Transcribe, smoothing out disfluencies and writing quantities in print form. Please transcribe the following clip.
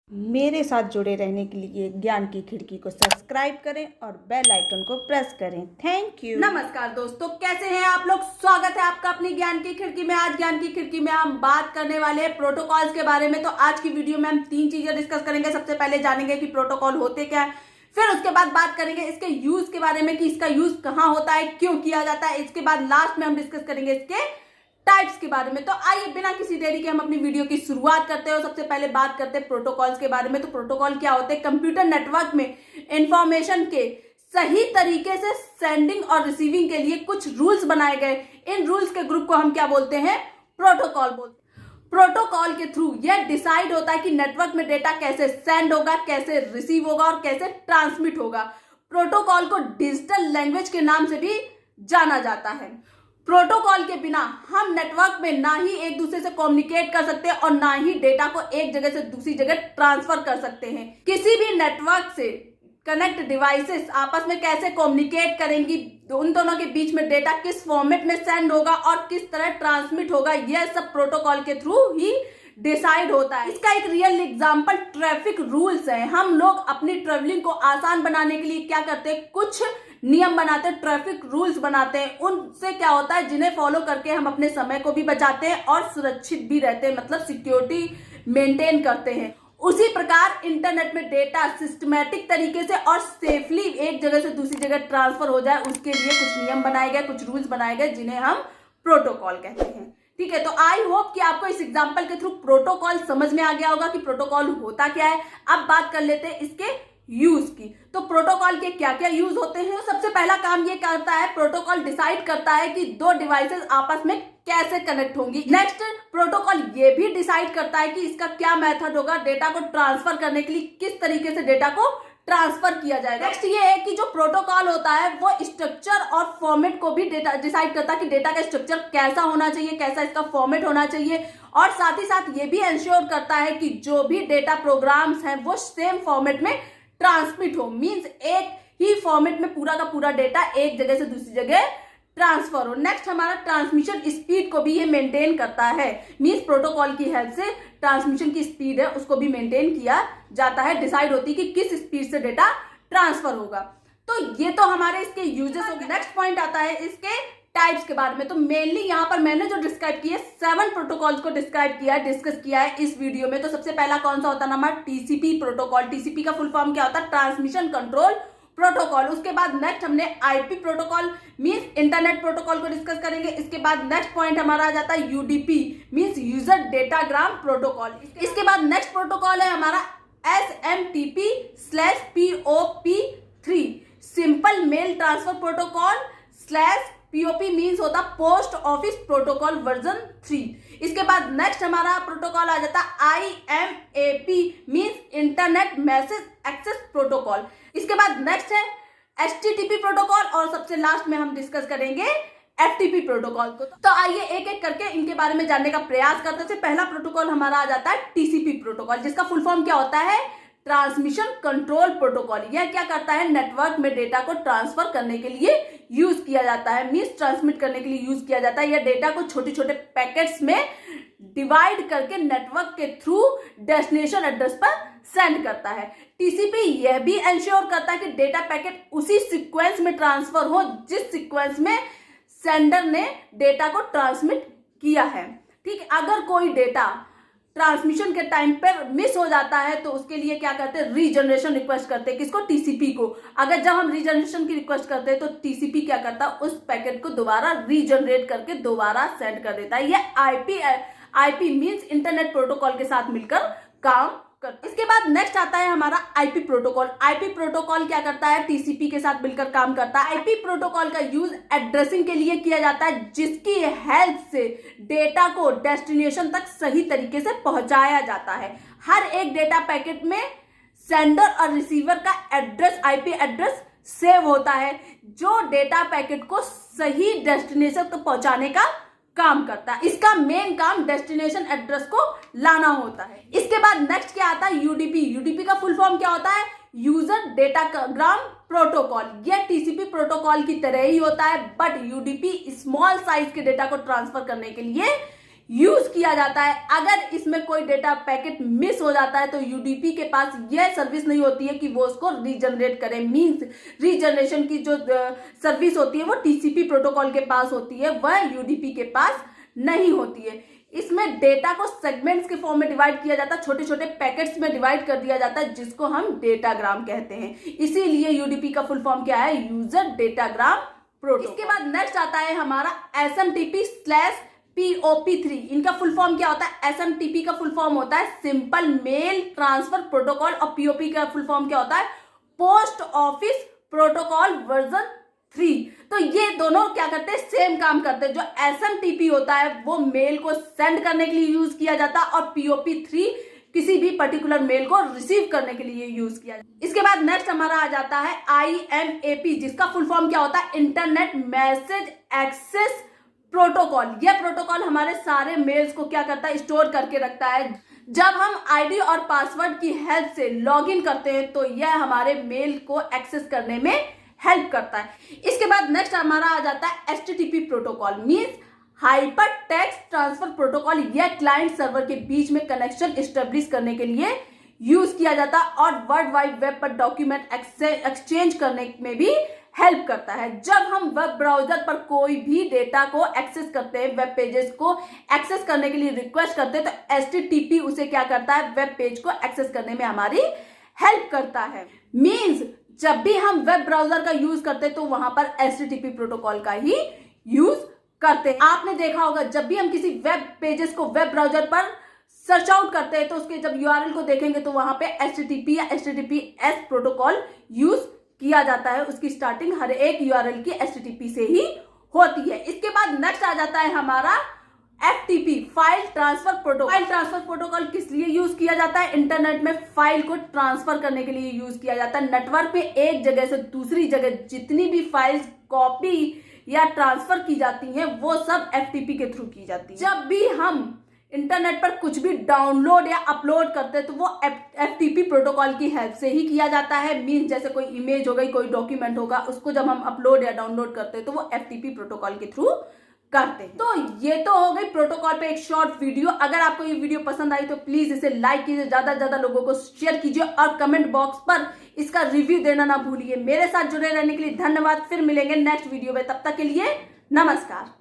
मेरे साथ जुड़े रहने के लिए ज्ञान की खिड़की को सब्सक्राइब करें और बेल आइकन को प्रेस करें। Thank you. नमस्कार दोस्तों, कैसे हैं आप लोग। स्वागत है आपका अपनी ज्ञान की खिड़की में। आज ज्ञान की खिड़की में हम बात करने वाले हैं प्रोटोकॉल्स के बारे में। तो आज की वीडियो में हम 3 चीजें डिस्कस करेंगे। सबसे पहले जानेंगे कि प्रोटोकॉल होते क्या है, फिर उसके बाद बात करेंगे इसके यूज के बारे में कि इसका यूज कहाँ होता है, क्यों किया जाता है। इसके बाद लास्ट में हम डिस्कस करेंगे इसके टाइप्स के बारे में। तो आइए बिना किसी देरी के हम अपनी वीडियो की शुरुआत करते हैं। सबसे पहले बात करते हैं प्रोटोकॉल्स के बारे में। तो प्रोटोकॉल क्या होते हैं? कंप्यूटर नेटवर्क में इंफॉर्मेशन के सही तरीके से सेंडिंग और रिसीविंग के लिए कुछ रूल्स बनाए गए। इन रूल्स के ग्रुप को हम क्या बोलते हैं? प्रोटोकॉल बोलते हैं। प्रोटोकॉल के थ्रू यह डिसाइड होता है कि नेटवर्क में डेटा कैसे सेंड होगा, कैसे रिसीव होगा और कैसे ट्रांसमिट होगा। प्रोटोकॉल को डिजिटल लैंग्वेज के नाम से भी जाना जाता है। प्रोटोकॉल के बिना हम नेटवर्क में ना ही एक दूसरे से कम्युनिकेट कर सकते हैं और ना ही डेटा को एक जगह से दूसरी जगह ट्रांसफर कर सकते हैं। किसी भी नेटवर्क से कनेक्ट डिवाइसेस आपस में कैसे कम्युनिकेट करेंगी, उन दोनों के बीच में डेटा किस फॉर्मेट में सेंड होगा और किस तरह ट्रांसमिट होगा, यह सब प्रोटोकॉल के थ्रू ही डिसाइड होता है। इसका एक रियल एग्जांपल ट्रैफिक रूल्स है। हम लोग अपनी ट्रेवलिंग को आसान बनाने के लिए क्या करते हैं? कुछ नियम बनाते हैं, ट्रैफिक रूल्स बनाते हैं। उनसे क्या होता है? जिन्हें फॉलो करके हम अपने समय को भी बचाते हैं और सुरक्षित भी रहते हैं, मतलब सिक्योरिटी मेंटेन करते हैं। उसी प्रकार इंटरनेट में डेटा सिस्टमैटिक तरीके से और सेफली एक जगह से दूसरी जगह ट्रांसफर हो जाए, उसके लिए कुछ नियम बनाए गए, कुछ रूल्स बनाए गए, जिन्हें हम प्रोटोकॉल कहते हैं। ठीक है, तो आई होप कि आपको इस एग्जांपल के थ्रू प्रोटोकॉल समझ में आ गया होगा कि प्रोटोकॉल होता क्या है। अब बात कर लेते हैं इसके यूज की। तो प्रोटोकॉल के क्या क्या यूज होते हैं? सबसे पहला काम ये करता है, प्रोटोकॉल डिसाइड करता है कि दो डिवाइसेस आपस में कैसे कनेक्ट होंगी। नेक्स्ट, प्रोटोकॉल ये भी डिसाइड करता है कि इसका क्या मेथड होगा, डेटा को ट्रांसफर करने के लिए किस तरीके से डेटा को ट्रांसफर किया जाएगा। नेक्स्ट ये है कि जो प्रोटोकॉल होता है वो स्ट्रक्चर और फॉर्मेट को भी डेटा डिसाइड करता है कि डेटा का स्ट्रक्चर कैसा होना चाहिए, कैसा इसका फॉर्मेट होना चाहिए। और साथ ही साथ ये भी इंश्योर करता है कि जो भी डेटा प्रोग्राम्स हैं वो सेम फॉर्मेट में ट्रांसमिट हो। मींस एक ही फॉर्मेट में पूरा का पूरा डेटा एक जगह से दूसरी जगह ट्रांसफर हो। नेक्स्ट हमारा ट्रांसमिशन स्पीड को भी ये मेंटेन करता है। मींस प्रोटोकॉल की हेल्प से ट्रांसमिशन की स्पीड है उसको भी मेंटेन किया जाता है, डिसाइड होती है कि किस स्पीड से डेटा ट्रांसफर होगा। तो ये तो हमारे इसके यूजेस होंगे। नेक्स्ट पॉइंट आता है इसके टाइप्स के बारे में। तो मेनली यहाँ पर मैंने जो डिस्क्राइब किया 7 प्रोटोकॉल्स को डिस्क्राइब किया है, डिस्कस किया है इस वीडियो में। तो सबसे पहला कौन सा होता है हमारा? TCP protocol. टीसीपी का फुल फॉर्म क्या होता है? Transmission control protocol. उसके बाद नेक्स्ट हमने IP protocol means internet protocol को डिस्कस करेंगे। इसके बाद नेक्स्ट पॉइंट हमारा आ जाता है UDP means user datagram protocol. इसके बाद नेक्स्ट प्रोटोकॉल है हमारा SMTP/POP3 simple mail transfer protocol /POP means होता पोस्ट ऑफिस प्रोटोकॉल वर्जन 3। इसके बाद नेक्स्ट हमारा प्रोटोकॉल आ जाता IMAP means internet message access protocol. इसके बाद नेक्स्ट है HTTP प्रोटोकॉल और सबसे लास्ट में हम डिस्कस करेंगे FTP प्रोटोकॉल को। तो आइए एक एक करके इनके बारे में जानने का प्रयास करते हैं। पहला प्रोटोकॉल हमारा आ जाता है TCP प्रोटोकॉल, जिसका फुल फॉर्म क्या होता है? Transmission control protocol. यह क्या करता है? नेटवर्क में डेटा को ट्रांसफर करने के लिए यूज किया जाता है, मींस ट्रांसमिट करने के लिए यूज किया जाता है। यह डेटा को छोटे छोटे पैकेट्स में डिवाइड करके नेटवर्क के थ्रू डेस्टिनेशन एड्रेस पर सेंड करता है। टीसीपी यह भी इंश्योर करता है कि डेटा पैकेट उसी सीक्वेंस में ट्रांसफर हो जिस सीक्वेंस में सेंडर ने डेटा को ट्रांसमिट किया है। ठीक है, अगर कोई डेटा ट्रांसमिशन के टाइम पर मिस हो जाता है तो उसके लिए क्या करते हैं? रीजनरेशन रिक्वेस्ट करते हैं। किसको? टीसीपी को। अगर जब हम रीजनरेशन की रिक्वेस्ट करते हैं तो टीसीपी क्या करता है? उस पैकेट को दोबारा रीजनरेट करके दोबारा सेंड कर देता है। यह आईपी मींस इंटरनेट प्रोटोकॉल के साथ मिलकर काम करता है। इसके बाद नेक्स्ट आता है हमारा आईपी प्रोटोकॉल। आईपी प्रोटोकॉल क्या करता है? टीसीपी के साथ मिलकर काम करता है। आईपी प्रोटोकॉल का यूज एड्रेसिंग के लिए किया जाता है, जिसकी हेल्प से डेटा को डेस्टिनेशन तक सही तरीके से पहुंचाया जाता है। हर एक डेटा पैकेट में सेंडर और रिसीवर का एड्रेस, आईपी एड्रेस सेव होता है, जो डेटा पैकेट को सही डेस्टिनेशन तक पहुंचाने का काम करता है। इसका मेन काम डेस्टिनेशन एड्रेस को लाना होता है। इसके बाद नेक्स्ट क्या आता है? यूडीपी। यूडीपी का फुल फॉर्म क्या होता है? User datagram protocol. यह टीसीपी प्रोटोकॉल की तरह ही होता है, बट यूडीपी स्मॉल साइज के डेटा को ट्रांसफर करने के लिए यूज किया जाता है। अगर इसमें कोई डेटा पैकेट मिस हो जाता है तो यूडीपी के पास यह सर्विस नहीं होती है कि वो उसको रीजनरेट करे। मींस रीजनरेशन की जो सर्विस होती है वो टीसीपी प्रोटोकॉल के पास होती है, वह यूडीपी के पास नहीं होती है। इसमें डेटा को सेगमेंट्स के फॉर्म में डिवाइड किया जाता है, छोटे छोटे पैकेट्स में डिवाइड कर दिया जाता है, जिसको हम डेटाग्राम कहते हैं। इसीलिए यूडीपी का फुल फॉर्म क्या है? User datagram protocol. इसके बाद नेक्स्ट आता है हमारा SMTP/POP3। इनका फुल फॉर्म क्या होता है? SMTP का फुल फॉर्म होता है सिंपल मेल ट्रांसफर प्रोटोकॉल और POP का फुल फॉर्म क्या होता है? Post office protocol version 3। तो ये दोनों क्या करते हैं? सेम काम करते हैं। जो SMTP होता है वो मेल को सेंड करने के लिए यूज किया जाता है और POP3 किसी भी पर्टिकुलर मेल को रिसीव करने के लिए यूज किया जाता है। इसके बाद नेक्स्ट हमारा आ जाता है IMAP, जिसका फुल फॉर्म क्या होता है? Internet message access protocol. यह प्रोटोकॉल हमारे सारे मेल्स को क्या करता है? स्टोर करके रखता है। जब हम आईडी और पासवर्ड की हेल्प से लॉग इन करते हैं तो यह हमारे मेल को एक्सेस करने में हेल्प करता है। इसके बाद नेक्स्ट हमारा आ जाता है HTTP protocol, means hyper text transfer protocol. यह क्लाइंट सर्वर के बीच में कनेक्शन एस्टेब्लिश करने के लिए यूज किया जाता है और वर्ल्ड वाइड वेब पर डॉक्यूमेंट एक्सचेंज करने में भी हेल्प करता है। जब हम वेब ब्राउजर पर कोई भी डेटा को एक्सेस करते हैं, वेब पेजेस को एक्सेस करने के लिए रिक्वेस्ट करते हैं, तो HTTP उसे क्या करता है? वेब पेज को एक्सेस करने में हमारी हेल्प करता है। मींस जब भी हम वेब ब्राउजर का यूज करते हैं तो वहां पर HTTP प्रोटोकॉल का ही यूज करते हैं। आपने देखा होगा जब भी हम किसी वेब पेजेस को वेब ब्राउजर पर सर्च आउट करते हैं तो उसके जब URL को देखेंगे तो वहां पे HTTP या HTTPS प्रोटोकॉल यूज किया जाता है। उसकी स्टार्टिंग हर एक URL की HTTP से ही होती है। इसके बाद नेक्स्ट आ जाता है हमारा FTP, file transfer protocol. File transfer protocol किस लिए यूज किया जाता है? इंटरनेट में फाइल को ट्रांसफर करने के लिए यूज किया जाता है। नेटवर्क पे एक जगह से दूसरी जगह जितनी भी फाइल्स कॉपी या ट्रांसफर की जाती हैं वो सब FTP के थ्रू की जाती है। जब भी हम इंटरनेट पर कुछ भी डाउनलोड या अपलोड करते हैं तो वो FTP प्रोटोकॉल की हेल्प से ही किया जाता है। मींस जैसे कोई इमेज हो गई, कोई डॉक्यूमेंट होगा, उसको जब हम अपलोड या डाउनलोड करते हैं तो वो FTP प्रोटोकॉल के थ्रू करते हैं। तो ये तो हो गई प्रोटोकॉल पे एक शॉर्ट वीडियो। अगर आपको ये वीडियो पसंद आई तो प्लीज इसे लाइक कीजिए, ज्यादा से ज्यादा लोगों को शेयर कीजिए और कमेंट बॉक्स पर इसका रिव्यू देना ना भूलिए। मेरे साथ जुड़े रहने के लिए धन्यवाद। फिर मिलेंगे नेक्स्ट वीडियो में, तब तक के लिए नमस्कार।